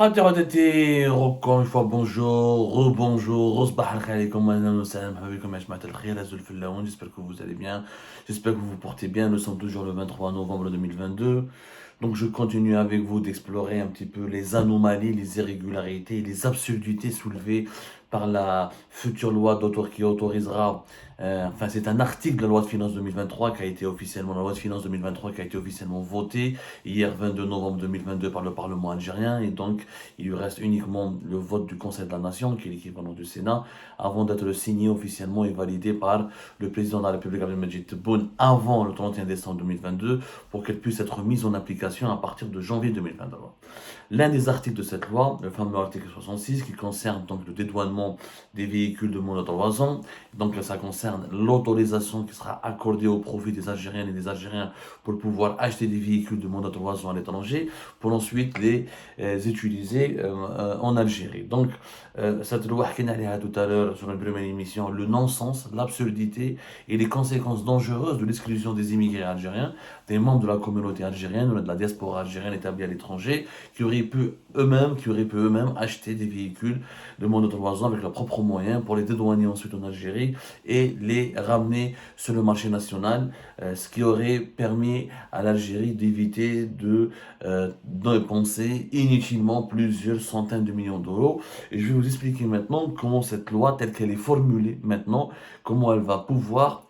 خاطرتي encore une fois bonjour, rebonjour, رصبح الخير عليكم اهلا وسهلا مرحبا بكم يا جماعة الخير هزوا الفلاون, j'espère que vous allez bien, j'espère que vous vous portez bien, nous sommes toujours le 23 novembre 2022, donc je continue avec vous d'explorer un petit peu les anomalies, les irrégularités et les absurdités soulevées par la future loi d'auteur qui autorisera, enfin c'est un article de la loi de finances 2023 qui a été officiellement, la loi de finances 2023 qui a été officiellement votée hier 22 novembre 2022 par le Parlement algérien, et donc il lui reste uniquement le vote du Conseil de la Nation, qui est l'équivalent du Sénat, avant d'être signé officiellement et validé par le président de la République Abdelmadjid Tebboune avant le 31 décembre 2022 pour qu'elle puisse être mise en application à partir de janvier 2022. L'un des articles de cette loi, le fameux article 66, qui concerne donc le dédouanement des véhicules de moins de 3 ans, donc ça concerne l'autorisation qui sera accordée au profit des Algériennes et des Algériens pour pouvoir acheter des véhicules de moins de 3 ans à l'étranger, pour ensuite les utiliser en Algérie. Donc, cette loi qu'on a dit tout à l'heure sur notre première émission, le non-sens, l'absurdité et les conséquences dangereuses de l'exclusion des immigrés algériens, des membres de la communauté algérienne ou de la diaspora algérienne établie à l'étranger, qui auraient pu eux-mêmes acheter des véhicules de moins de 3 ans avec leurs propres moyens pour les dédouaner ensuite en Algérie et les ramener sur le marché national, ce qui aurait permis à l'Algérie d'éviter de dépenser inutilement plusieurs centaines de millions d'euros. Et je vais vous expliquer maintenant comment cette loi, telle qu'elle est formulée maintenant, comment elle va pouvoir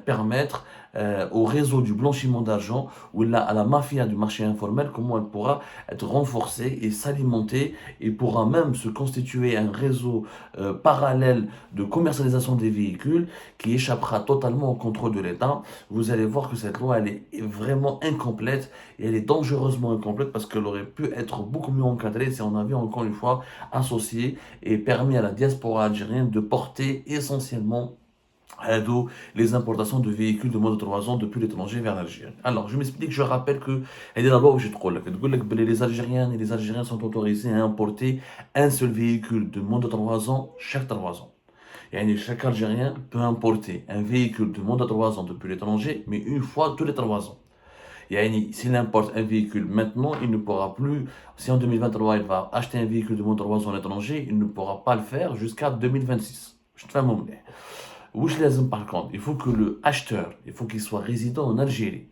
permettre au réseau du blanchiment d'argent ou à la mafia du marché informel, comment elle pourra être renforcée et s'alimenter et pourra même se constituer un réseau parallèle de commercialisation des véhicules qui échappera totalement au contrôle de l'État. Vous allez voir que cette loi, elle est vraiment incomplète et elle est dangereusement incomplète parce qu'elle aurait pu être beaucoup mieux encadrée si on avait encore une fois associé et permis à la diaspora algérienne de porter essentiellement les importations de véhicules de moins de 3 ans depuis l'étranger vers l'Algérie. Alors, je m'explique, je rappelle que elle est la loi où j'ai trop les Algériens et les Algériens sont autorisés à importer un seul véhicule de moins de 3 ans chaque 3 ans. Et chaque Algérien peut importer un véhicule de moins de 3 ans depuis l'étranger, mais une fois tous les 3 ans. S'il importe un véhicule maintenant, il ne pourra plus, si en 2023 il va acheter un véhicule de moins de 3 ans à l'étranger, il ne pourra pas le faire jusqu'à 2026. Je te fais un moment. Par contre, il faut que le acheteur, il faut qu'il soit résident en Algérie.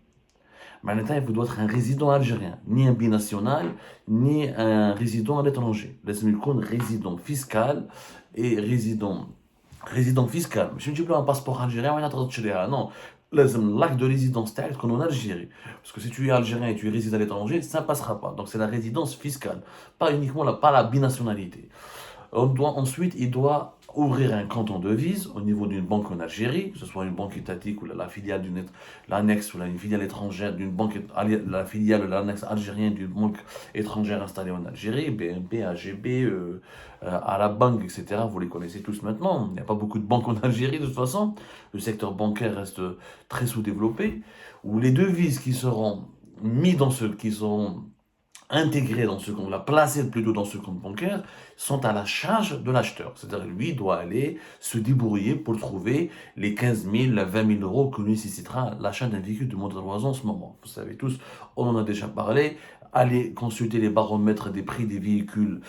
معناتها il doit être un résident algérien, ni un binational, ni un résident à l'étranger. لازم يكون résident fiscal et résident fiscal. مش نجيب له un passeport algérien وين تقدر تشريها. Non, لازم l'acte de résidence تاعك تكون en Algérie. Parce que si tu es algérien et tu résides à l'étranger, ça ne passera pas. Donc c'est la résidence fiscale, pas uniquement pas la binationalité. Ensuite, il doit ouvrir un compte en devise au niveau d'une banque en Algérie, que ce soit une banque étatique ou la filiale l'annexe ou une filiale étrangère d'une banque, la filiale ou l'annexe algérienne d'une banque étrangère installée en Algérie, BNP, AGB, Arabank, etc. Vous les connaissez tous maintenant. Il n'y a pas beaucoup de banques en Algérie de toute façon. Le secteur bancaire reste très sous-développé. Où les devises qui seront mis dans ce, qui seront intégrés dans ce compte, la placer plutôt dans ce compte bancaire, sont à la charge de l'acheteur. C'est-à-dire lui doit aller se débrouiller pour trouver les 15 000, 20 000 euros que nécessitera l'achat d'un véhicule de moins de 3 ans en ce moment. Vous savez tous, on en a déjà parlé. Allez consulter les baromètres des prix des véhicules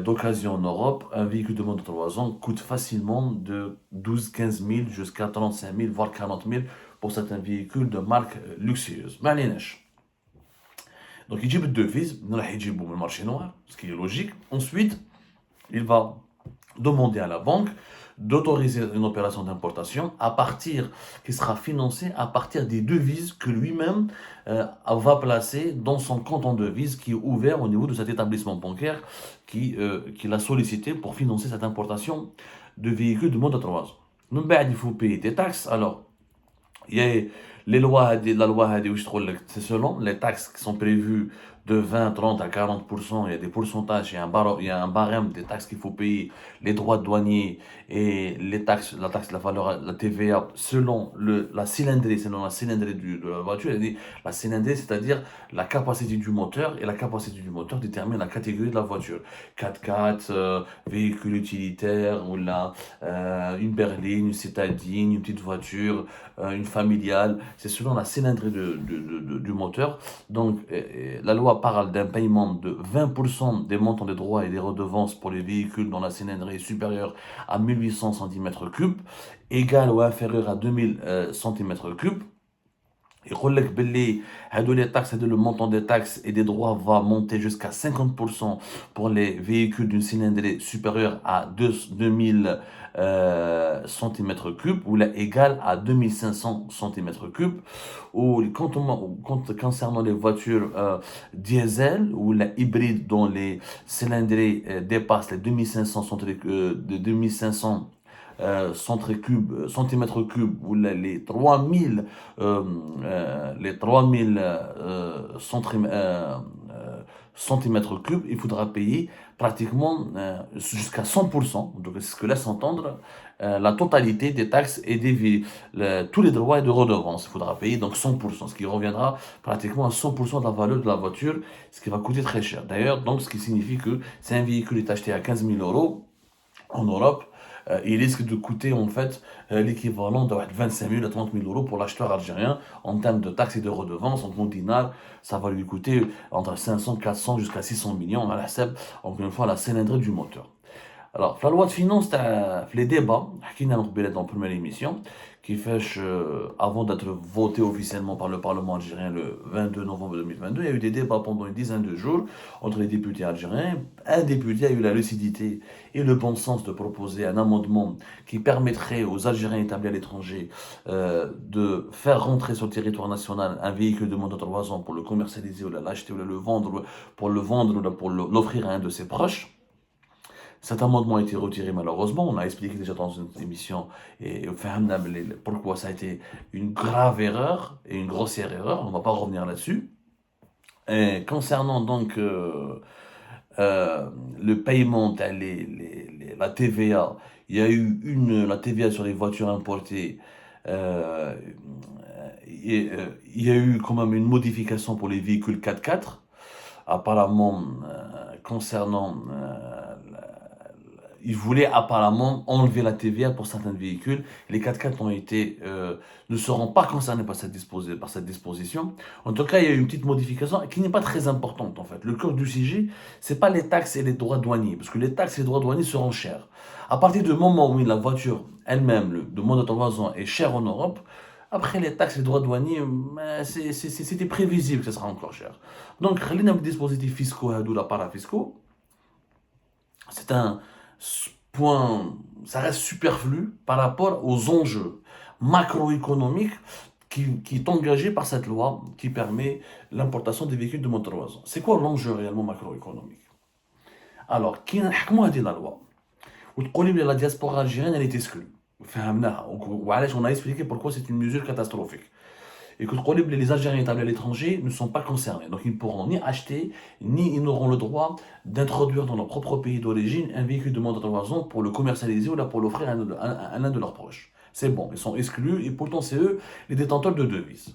d'occasion en Europe. Un véhicule de moins de 3 ans coûte facilement de 12-15 000 jusqu'à 35 000, voire 40 000 pour certains véhicules de marque luxueuse. Mais allez, donc il يجيب الدوفيز من راح يجيبه من المارشي noir, ce qui est logique. Ensuite, il va demander à la banque d'autoriser une opération d'importation qui sera financée à partir des devises que lui-même va placer dans son compte en devises qui est ouvert au niveau de cet établissement bancaire qui l'a sollicité pour financer cette importation de véhicules de moins de 3 ans. Il faut payer des taxes. Alors, il y a la loi c'est selon les taxes qui sont prévues de 20, 30 à 40%, il y a des pourcentages, il y a un barème des taxes qu'il faut payer, les droits douaniers et la taxe de la valeur, la TVA, selon la cylindrée, de la voiture. La cylindrée, c'est-à-dire la capacité du moteur, et la capacité du moteur détermine la catégorie de la voiture. 4x4, véhicule utilitaire, ou une berline, une citadine, une petite voiture, une familiale, c'est selon la cylindrée du moteur. Donc, la loi parle d'un paiement de 20% des montants des droits et des redevances pour les véhicules dont la cylindrée est supérieure à 1800 cm3, égal ou inférieur à 2000 cm3. يقول لك باللي هادو لي taxes, le montant des taxes et des droits va monter jusqu'à 50% pour les véhicules d'une cylindrée supérieure à 2000 cm3 ou là égal à 2500 cm3. Ou concernant les voitures diesel ou la hybride dont les cylindrées dépassent les 2500 centimètres cubes ou les 3000 centimètres cubes, il faudra payer pratiquement jusqu'à 100%, donc c'est ce que laisse entendre la totalité des taxes et tous les droits et de redevances. Il faudra payer donc 100%, ce qui reviendra pratiquement à 100% de la valeur de la voiture, ce qui va coûter très cher. D'ailleurs, donc, ce qui signifie que si un véhicule est acheté à 15 000 euros en Europe, il risque de coûter en fait l'équivalent de 25 000 à 30 000 euros pour l'acheteur algérien en termes de taxes et de redevances. En compte dinar, ça va lui coûter entre 500, 400 jusqu'à 600 millions à la SEB, encore une fois, la cylindrée du moteur. Alors, la loi de finances, les débats, qui n'a pas dans la première émission, qui fait avant d'être voté officiellement par le Parlement algérien le 22 novembre 2022, il y a eu des débats pendant une dizaine de jours entre les députés algériens. Un député a eu la lucidité et le bon sens de proposer un amendement qui permettrait aux Algériens établis à l'étranger de faire rentrer sur le territoire national un véhicule de moins de 3 ans pour le commercialiser ou l'acheter ou le vendre, pour l'offrir à un de ses proches. Cet amendement a été retiré malheureusement. On a expliqué déjà dans une émission et pourquoi ça a été une grave erreur et une grossière erreur. On ne va pas revenir là-dessus. Et concernant donc le paiement, la TVA, il y a eu la TVA sur les voitures importées. Il y a eu quand même une modification pour les véhicules 4x4. Apparemment, concernant ils voulaient apparemment enlever la TVA pour certains véhicules. Les 4x4 ne seront pas concernés par cette disposition. En tout cas, il y a eu une petite modification qui n'est pas très importante en fait. Le cœur du sujet, c'est pas les taxes et les droits douaniers, parce que les taxes et les droits douaniers seront chers. À partir du moment où la voiture elle-même, de moins de 3 ans, est chère en Europe, après les taxes et les droits douaniers, c'était prévisible que ce sera encore cher. Donc, les dispositifs fiscaux, la parafiscaux, c'est un point, ça reste superflu par rapport aux enjeux macroéconomiques qui est engagé par cette loi qui permet l'importation des véhicules de moins de 3 ans. C'est quoi l'enjeu réellement macroéconomique? Alors, qui a dit la loi? La diaspora algérienne, elle est exclue. On a expliqué pourquoi c'est une mesure catastrophique. Et que les Algériens établis à l'étranger ne sont pas concernés. Donc ils ne pourront ni acheter, ni ils n'auront le droit d'introduire dans leur propre pays d'origine un véhicule de moins de 3 ans pour le commercialiser ou là pour l'offrir à l'un de leurs proches. C'est bon, ils sont exclus et pourtant c'est eux les détenteurs de devises.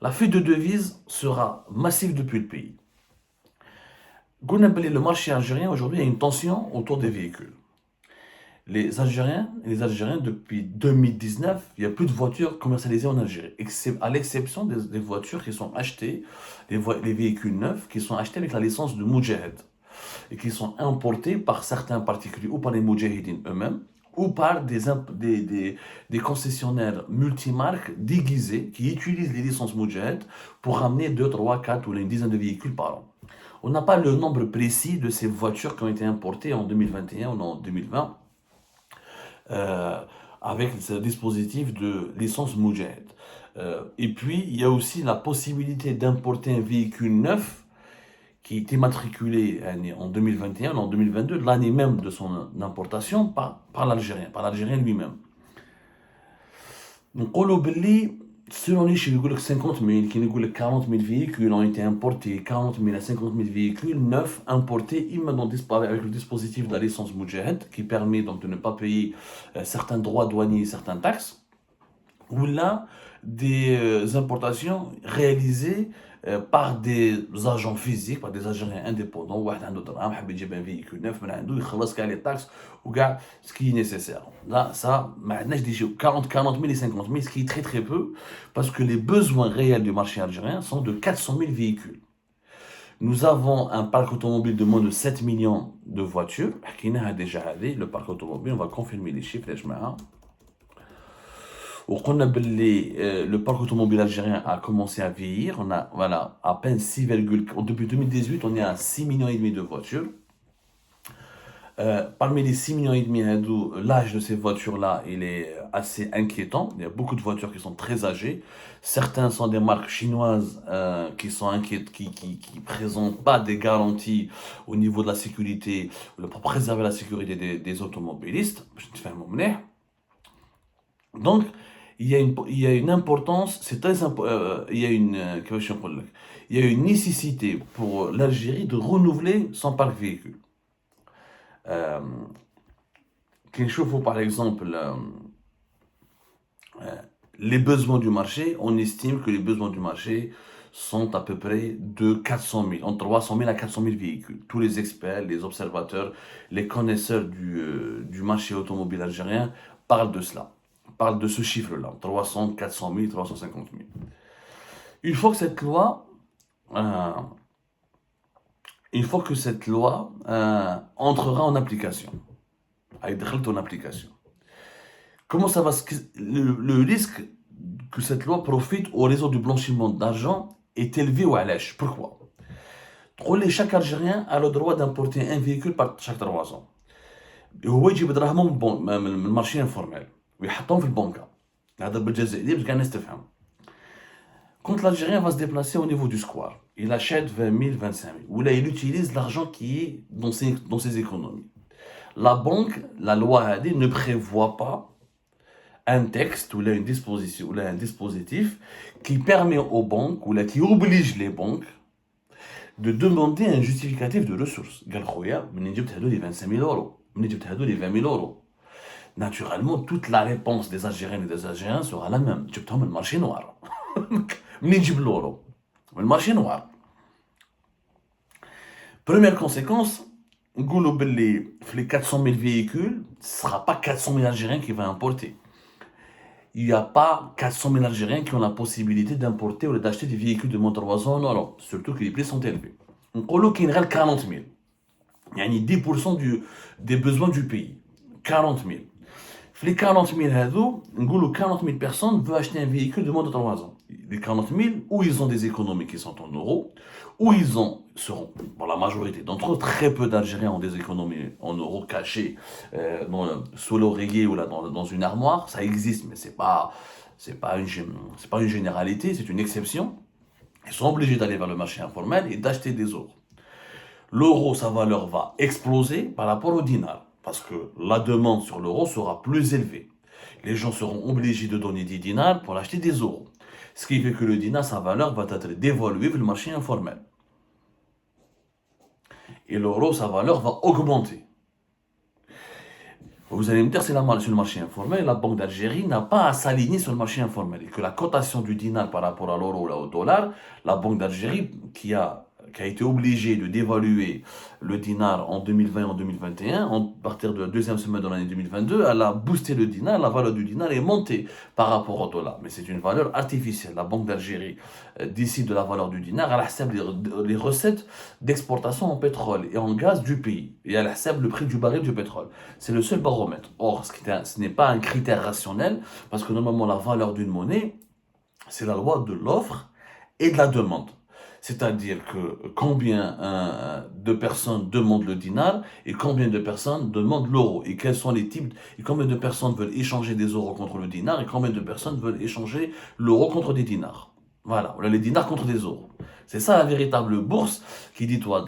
La fuite de devises sera massive depuis le pays. Le marché algérien, aujourd'hui, il y a une tension autour des véhicules. Les Algériens, depuis 2019, il n'y a plus de voitures commercialisées en Algérie, à l'exception des voitures qui sont achetées, les véhicules neufs qui sont achetés avec la licence de Moudjahed et qui sont importés par certains particuliers ou par les Moudjahidines eux-mêmes ou par des concessionnaires multimarques déguisés qui utilisent les licences Moudjahed pour ramener 2, 3, 4 ou une dizaine de véhicules par an. On n'a pas le nombre précis de ces voitures qui ont été importées en 2021 ou en 2020. Avec ce dispositif de licence Moudjahed. Et puis, il y a aussi la possibilité d'importer un véhicule neuf qui était matriculé en 2021, en 2022, l'année même de son importation, par l'Algérien lui-même. Donc, selon les chiffres, 50 000, 40 000 véhicules ont été importés, 40 000 à 50 000 véhicules neufs importés immédiatement avec le dispositif de la licence Moudjahed qui permet donc de ne pas payer certains droits douaniers et certaines taxes, ou là des importations réalisées par des agents physiques, par des Algériens indépendants. واحد عنده دراهم حاب يجيب un véhicule neuf من عنده يخلص كاع les taxes وكاع ce qui est nécessaire. Là, ça, ما عندناش دي 40 000 et 50 000, ce qui est très très peu, parce que les besoins réels du marché algérien sont de 400 000 véhicules. Nous avons un parc automobile de moins de 7 millions de voitures. حكيناها déjà هذه, le parc automobile, on va confirmer les chiffres يا جماعة. وقلنا باللي le parc automobile algérien a commencé à vieillir. On a voilà, à peine 6, depuis 2018, on est à 6 millions et demi de voitures. Parmi les 6 millions et demi, l'âge de ces voitures-là, il est assez inquiétant. Il y a beaucoup de voitures qui sont très âgées. Certains sont des marques chinoises qui sont inquiètes, qui présentent pas des garanties au niveau de la sécurité, pour préserver la sécurité des automobilistes. Donc, il y a une importance, c'est très il y a il y a une nécessité pour l'Algérie de renouveler son parc véhicule. Par exemple, les besoins du marché, on estime que les besoins du marché sont à peu près de 400 000, entre 300 000 à 400 000 véhicules. Tous les experts, les observateurs, les connaisseurs du marché automobile algérien parlent de cela, parlent de ce chiffre-là, 300, 400 000, 350 000. Une fois que cette loi entrera en application. Comment ça va le risque que cette loi profite au réseau du blanchiment d'argent est élevé ou allège. Pourquoi? Chaque Algérien a le droit d'importer un véhicule par chaque 3 ans. هو يجيب دراهمه من المارشي انفورميل ويحطهم في البنكه. هذا بالجزائري باش كاع الناس تفهم. Quand l'Algérien va se déplacer au niveau du square, il achète 20 000, 25 000. Ou là, il utilise l'argent qui est dans ses économies. La banque, la loi ne prévoit pas un texte ou là une disposition ou là un dispositif qui permet aux banques ou là qui oblige les banques de demander un justificatif de ressources. قال خويا منين جبت هذو les 25 000 euros, منين جبت هذو les 20 000 euros. Naturellement, toute la réponse des Algériennes et des Algériens sera la même. جبتهم من المارشي نوار. منين نجيب l'euro? من المارشي نوار. Première conséquence, نقولوا باللي les 400 000 véhicules, ce ne sera pas 400 000 Algériens qui vont importer. Il n'y a pas 400 000 Algériens qui ont la possibilité d'importer ou d'acheter des véhicules de moins de 3 ans en Europe, surtout que les prix sont élevés. On dit qu'il y a 40 000. Il y a 10% des besoins du pays. 40 000. Les 40 000, on dit 40 000 personnes veulent acheter un véhicule de moins de 3 ans. Les 40 000, où ils ont des économies qui sont en euros, où seront, pour la majorité d'entre eux, très peu d'Algériens ont des économies en euros cachées sous l'oreiller ou là, dans une armoire. Ça existe, mais c'est pas une généralité, c'est une exception. Ils sont obligés d'aller vers le marché informel et d'acheter des euros. L'euro, sa valeur va exploser par rapport au dinar, parce que la demande sur l'euro sera plus élevée. Les gens seront obligés de donner des dinars pour acheter des euros. Ce qui fait que le dinar, sa valeur va être dévaluée vers le marché informel. Et l'euro, sa valeur va augmenter. Vous allez me dire, c'est sur le marché informel, la Banque d'Algérie n'a pas à s'aligner sur le marché informel. Et que la cotation du dinar par rapport à l'euro ou au dollar, la Banque d'Algérie, qui a été obligée de dévaluer le dinar en 2020 et en 2021, à partir de la deuxième semaine de l'année 2022, elle a boosté le dinar, la valeur du dinar est montée par rapport au dollar. Mais c'est une valeur artificielle. La Banque d'Algérie décide de la valeur du dinar, elle accepte les recettes d'exportation en pétrole et en gaz du pays. Et elle accepte le prix du baril du pétrole. C'est le seul baromètre. Or, ce n'est pas un critère rationnel, parce que normalement la valeur d'une monnaie, c'est la loi de l'offre et de la demande. C'est-à-dire que combien de personnes demandent le dinar et combien de personnes demandent l'euro. Et quels sont les types, et combien de personnes veulent échanger des euros contre le dinar et combien de personnes veulent échanger l'euro contre des dinars. Voilà, les dinars contre des euros. C'est ça la véritable bourse qui doit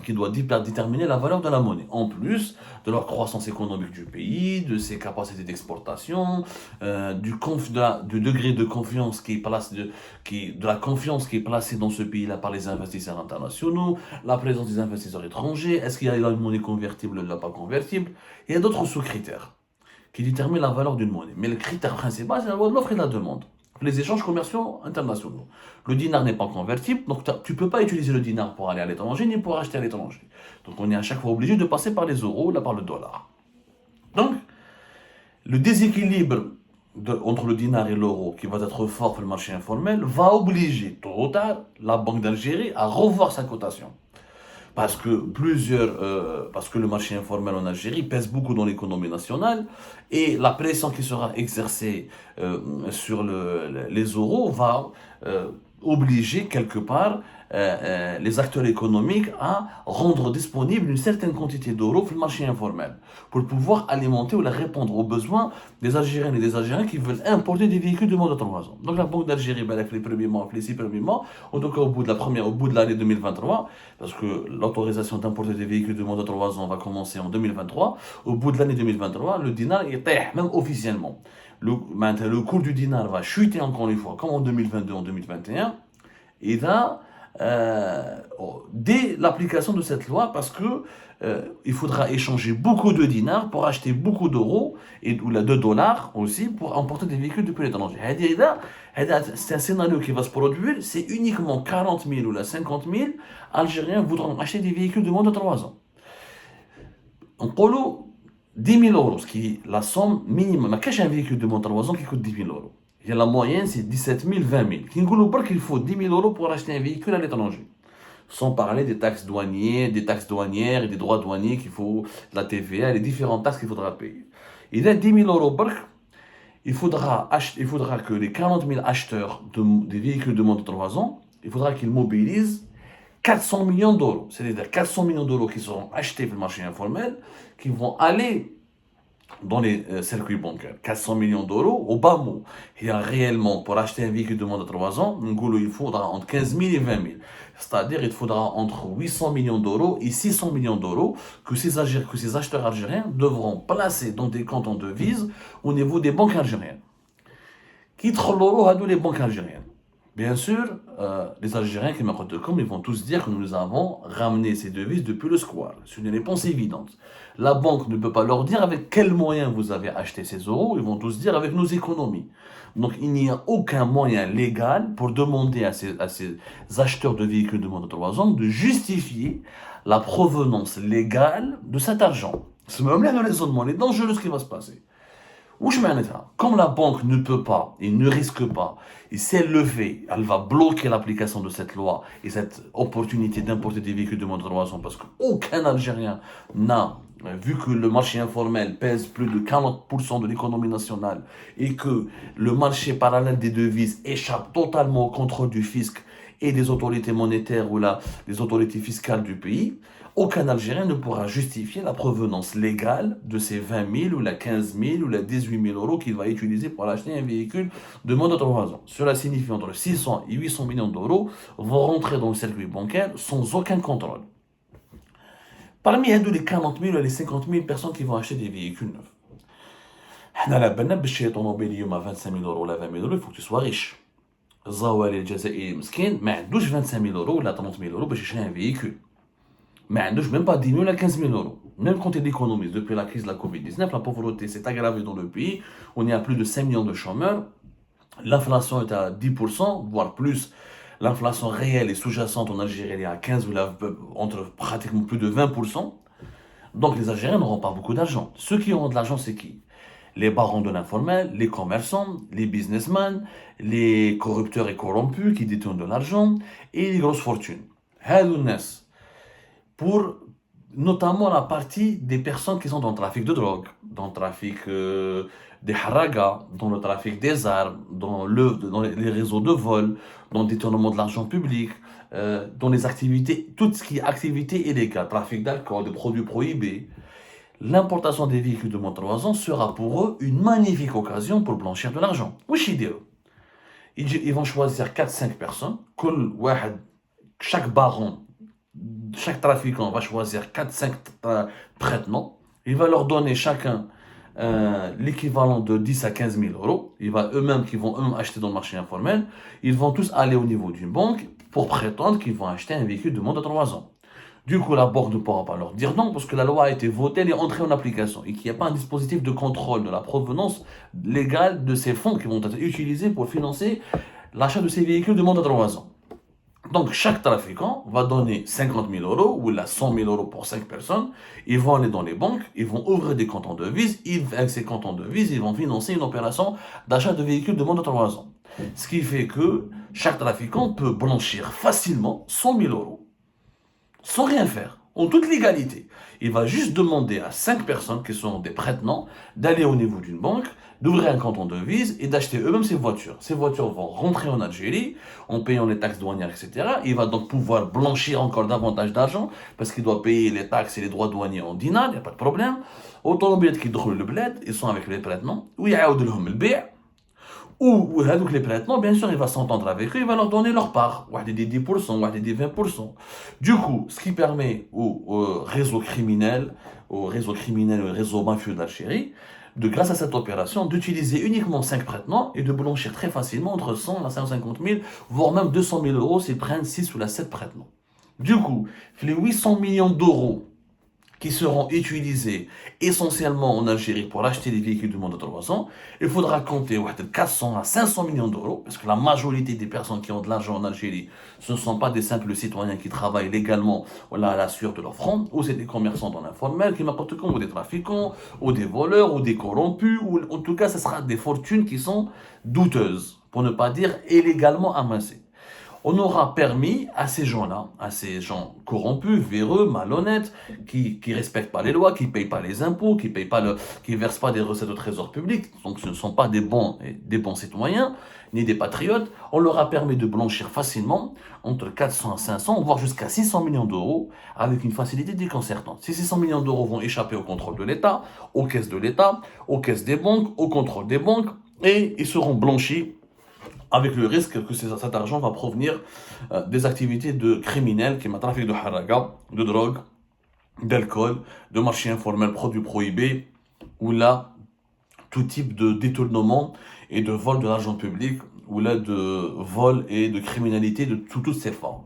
déterminer la valeur de la monnaie. En plus de leur croissance économique du pays, de ses capacités d'exportation, du degré de confiance de la confiance qui est placée dans ce pays-là par les investisseurs internationaux, la présence des investisseurs étrangers, est-ce qu'il y a une monnaie convertible ou pas convertible. Il y a d'autres sous-critères qui déterminent la valeur d'une monnaie. Mais le critère principal, c'est la loi de l'offre et de la demande. les échanges commerciaux internationaux. Le dinar n'est pas convertible, donc tu ne peux pas utiliser le dinar pour aller à l'étranger ni pour acheter à l'étranger. Donc on est à chaque fois obligé de passer par les euros, là par le dollar. Donc, le déséquilibre entre le dinar et l'euro, qui va être fort sur le marché informel, va obliger, tôt ou tard, la Banque d'Algérie à revoir sa cotation. Parce que le marché informel en Algérie pèse beaucoup dans l'économie nationale et la pression qui sera exercée sur les euros va obliger quelque part les acteurs économiques à rendre disponible une certaine quantité d'euros sur le marché informel pour pouvoir alimenter ou répondre aux besoins des Algériennes et des Algériens qui veulent importer des véhicules de moins de 3 ans. Donc la Banque d'Algérie, ben, les premiers mois, les 6 premiers mois, en tout cas au bout de l'année 2023, parce que l'autorisation d'importer des véhicules de moins de 3 ans va commencer en 2023, au bout de l'année 2023, le dinar est même officiellement. Le cours du dinar va chuter encore une fois, comme en 2022, en 2021, et là, dès l'application de cette loi, parce que il faudra échanger beaucoup de dinars pour acheter beaucoup d'euros ou de dollars aussi pour emporter des véhicules depuis l'étranger. C'est un scénario qui va se produire, c'est uniquement 40 000 ou 50 000 Algériens voudront acheter des véhicules de moins de 3 ans. On parle 10 000 euros, ce qui est la somme minimum. Mais qu'est-ce qu'un véhicule de moins de 3 ans qui coûte 10 000 euros? Et la moyenne, c'est 17 000, 20 000. Qui nous dit qu'il faut 10 000 euros pour acheter un véhicule à l'étranger. Sans parler des taxes douanières, et des droits douaniers qu'il faut, la TVA, les différentes taxes qu'il faudra payer. Il y a 10 000 euros, il faudra que les 40 000 acheteurs des véhicules de moins de 3 ans, il faudra qu'ils mobilisent 400 millions d'euros. C'est-à-dire 400 millions d'euros qui seront achetés sur le marché informel, qui vont aller dans les circuits bancaires. 400 millions d'euros au bas mot. Il y a réellement, pour acheter un véhicule de moins de 3 ans, il faudra entre 15 000 et 20 000. C'est-à-dire il faudra entre 800 millions d'euros et 600 millions d'euros que ces acheteurs algériens devront placer dans des comptes en devises au niveau des banques algériennes. Qui trollent les banques algériennes? Bien sûr, les Algériens qui m'accordent comme ils vont tous dire que nous avons ramené ces devises depuis le square. C'est une réponse évidente. La banque ne peut pas leur dire avec quels moyens vous avez acheté ces euros, ils vont tous dire avec nos économies. Donc il n'y a aucun moyen légal pour demander à ces acheteurs de véhicules de moins de 3 ans de justifier la provenance légale de cet argent. C'est même là le raisonnement, il est dangereux ce qui va se passer. Comme la banque ne peut pas et ne risque pas, et si elle le fait, elle va bloquer l'application de cette loi et cette opportunité d'importer des véhicules de moins de 3 ans parce qu'aucun Algérien n'a, vu que le marché informel pèse plus de 40% de l'économie nationale et que le marché parallèle des devises échappe totalement au contrôle du fisc et des autorités monétaires ou des autorités fiscales du pays, aucun Algérien ne pourra justifier la provenance légale de ces 20 000 ou 15 000 ou 18 000 euros qu'il va utiliser pour acheter un véhicule de moins de 3 ans. Cela signifie entre 600 et 800 millions d'euros vont rentrer dans le circuit bancaire sans aucun contrôle. Parmi les 40 000 ou les 50 000 personnes qui vont acheter des véhicules neufs, on a بالنا باش تشري طوموبيل اليوم 25 000 euros ولا 20 000 euros, il faut que tu sois riche. الزوالي الجزائري مسكين ما عندوش 25 000 euros ولا 30 000 euros باش يشري un véhicule. Mais il n'y a même pas 10 000 ou 15 000 euros. Même quand il économise, depuis la crise de la Covid-19, la pauvreté s'est aggravée dans le pays. On est à plus de 5 millions de chômeurs. L'inflation est à 10%, voire plus. L'inflation réelle et sous-jacente en Algérie elle est à 15 ou entre pratiquement plus de 20%. Donc les Algériens n'auront pas beaucoup d'argent. Ceux qui auront de l'argent, c'est qui? Les barons de l'informel, les commerçants, les businessmen, les corrupteurs et corrompus qui détiennent de l'argent et les grosses fortunes. Pour notamment la partie des personnes qui sont dans le trafic de drogue, dans le trafic des haragas, dans le trafic des armes, dans les réseaux de vol, dans le détournement de l'argent public, dans les activités, tout ce qui est activité illégale, trafic d'alcool, de produits prohibés. L'importation des véhicules de moins de 3 ans sera pour eux une magnifique occasion pour blanchir de l'argent. Ils vont choisir 4-5 personnes, chaque baron, chaque trafiquant va choisir 4-5 prête-noms. Il va leur donner chacun l'équivalent de 10 à 15 000 euros. Qui vont eux-mêmes acheter dans le marché informel. Ils vont tous aller au niveau d'une banque pour prétendre qu'ils vont acheter un véhicule de moins de 3 ans. Du coup, la banque ne pourra pas leur dire non parce que la loi a été votée, elle est entrée en application et qu'il n'y a pas un dispositif de contrôle de la provenance légale de ces fonds qui vont être utilisés pour financer l'achat de ces véhicules de moins de 3 ans. Donc, chaque trafiquant va donner 50 000 euros ou 100 000 euros pour 5 personnes. Ils vont aller dans les banques, ils vont ouvrir des comptes en devises. Avec ces comptes en devises, ils vont financer une opération d'achat de véhicules de moins de 3 ans. Ce qui fait que chaque trafiquant peut blanchir facilement 100 000 euros sans rien faire, en toute légalité. Il va juste demander à 5 personnes qui sont des prête-noms d'aller au niveau d'une banque, d'ouvrir un compte en devise et d'acheter eux-mêmes ces voitures. Ces voitures vont rentrer en Algérie en payant les taxes douanières, etc. Il va donc pouvoir blanchir encore davantage d'argent parce qu'il doit payer les taxes et les droits douaniers en dinars, il n'y a pas de problème. Autant bien qu'ils trouvent le bled, ils sont avec les prête-noms, ou ils ont le béa. Ou donc les prête-noms, bien sûr, il va s'entendre avec eux, il va leur donner leur part. Ou des 10%, ou des 20%. Du coup, ce qui permet aux réseaux criminels, aux réseaux mafieux d'Algérie, grâce à cette opération, d'utiliser uniquement 5 prête-noms et de blanchir très facilement entre 100 à 150 000, voire même 200 000 euros s'ils prennent 6 ou 7 prête-noms. Du coup, les 800 millions d'euros qui seront utilisés essentiellement en Algérie pour acheter des véhicules de moins de 3 ans, il faudra compter 400 à 500 millions d'euros, parce que la majorité des personnes qui ont de l'argent en Algérie, ce ne sont pas des simples citoyens qui travaillent légalement à la sueur de leur front, ou c'est des commerçants dans l'informel, qui n'importe quoi, ou des trafiquants, ou des voleurs, ou des corrompus, ou en tout cas, ce sera des fortunes qui sont douteuses, pour ne pas dire illégalement amassées. On aura permis à ces gens-là, à ces gens corrompus, véreux, malhonnêtes, qui ne respectent pas les lois, qui ne payent pas les impôts, qui ne versent pas des recettes au trésor public, donc ce ne sont pas des bons citoyens, ni des patriotes, on leur a permis de blanchir facilement entre 400 à 500, voire jusqu'à 600 millions d'euros, avec une facilité déconcertante. Ces 600 millions d'euros vont échapper au contrôle de l'État, aux caisses de l'État, aux caisses des banques, au contrôle des banques, et ils seront blanchis avec le risque que cet argent va provenir des activités de criminels, qui est le trafic de haraga, de drogue, d'alcool, de marché informel, produits prohibés, ou là, tout type de détournement et de vol de l'argent public, ou là, de vol et de criminalité de toutes ses formes.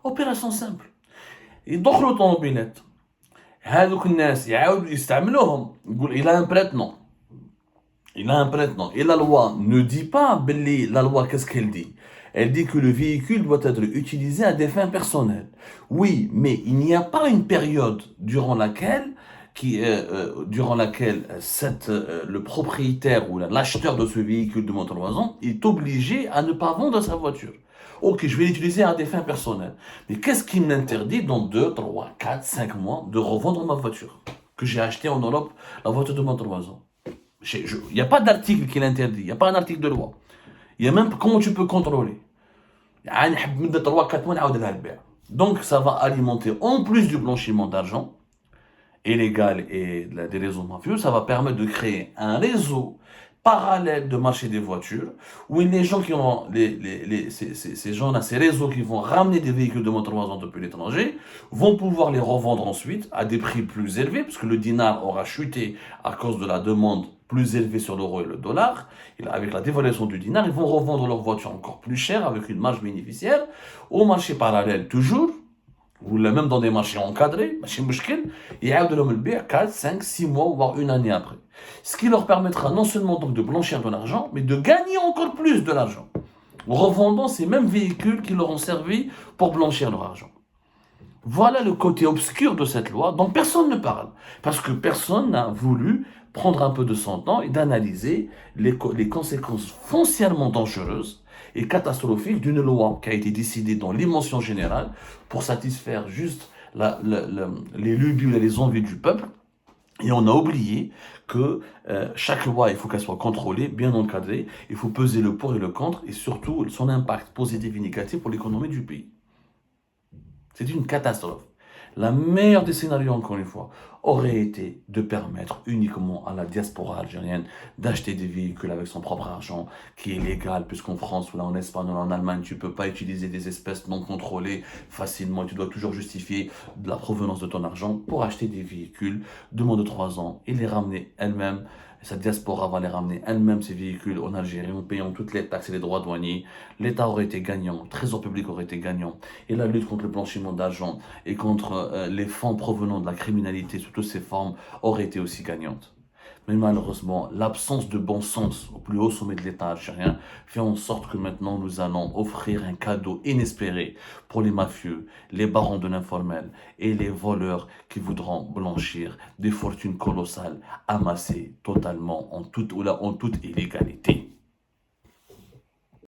Opération simple. يدخلوا طوموبيلات هذوك الناس يعاودوا يستعملوهم يقول il a un prête-nom. Il a un prête-nom. Et la loi ne dit pas, la loi, qu'est-ce qu'elle dit? Elle dit que le véhicule doit être utilisé à des fins personnelles. Oui, mais il n'y a pas une période durant laquelle le propriétaire ou l'acheteur de ce véhicule de motorisation est obligé à ne pas vendre sa voiture. Ok, je vais l'utiliser à des fins personnelles. Mais qu'est-ce qui m'interdit dans 2, 3, 4, 5 mois de revendre ma voiture que j'ai achetée en Europe, la voiture de motorisation? Il n'y a pas d'article qui l'interdit, il n'y a pas un article de loi. Il y a même comment tu peux contrôler. Donc ça va alimenter, en plus du blanchiment d'argent illégal et des réseaux mafieux, ça va permettre de créer un réseau parallèle de marché des voitures, où les gens qui ont ces gens-là, ces réseaux qui vont ramener des véhicules de motorisation depuis l'étranger, vont pouvoir les revendre ensuite à des prix plus élevés, parce que le dinar aura chuté à cause de la demande plus élevée sur l'euro et le dollar. Et avec la dévaluation du dinar, ils vont revendre leurs voitures encore plus chères, avec une marge bénéficiaire, au marché parallèle toujours, ou même dans des marchés encadrés, ils يعاودوا le بيع 4, 5, 6 mois, voire une année après. Ce qui leur permettra non seulement donc de blanchir de l'argent, mais de gagner encore plus de l'argent, en revendant ces mêmes véhicules qui leur ont servi pour blanchir leur argent. Voilà le côté obscur de cette loi dont personne ne parle, parce que personne n'a voulu prendre un peu de son temps et d'analyser les conséquences foncièrement dangereuses et catastrophique d'une loi qui a été décidée dans l'émotion générale pour satisfaire juste les lubies et les envies du peuple. Et on a oublié que chaque loi, il faut qu'elle soit contrôlée, bien encadrée, il faut peser le pour et le contre, et surtout son impact positif et négatif pour l'économie du pays. C'est une catastrophe. La meilleure des scénarios, encore une fois, aurait été de permettre uniquement à la diaspora algérienne d'acheter des véhicules avec son propre argent, qui est légal, puisqu'en France, ou là en Espagne, ou là en Allemagne, tu ne peux pas utiliser des espèces non contrôlées facilement. Tu dois toujours justifier de la provenance de ton argent pour acheter des véhicules de moins de 3 ans et les ramener elles-mêmes Et sa diaspora va les ramener elle-même ces véhicules en Algérie en payant toutes les taxes et les droits douaniers. L'État aurait été gagnant, le Trésor public aurait été gagnant. Et la lutte contre le blanchiment d'argent et contre les fonds provenant de la criminalité sous toutes ses formes aurait été aussi gagnante. Mais malheureusement, l'absence de bon sens au plus haut sommet de l'État algérien fait en sorte que maintenant nous allons offrir un cadeau inespéré pour les mafieux, les barons de l'informel et les voleurs qui voudront blanchir des fortunes colossales amassées totalement en toute illégalité.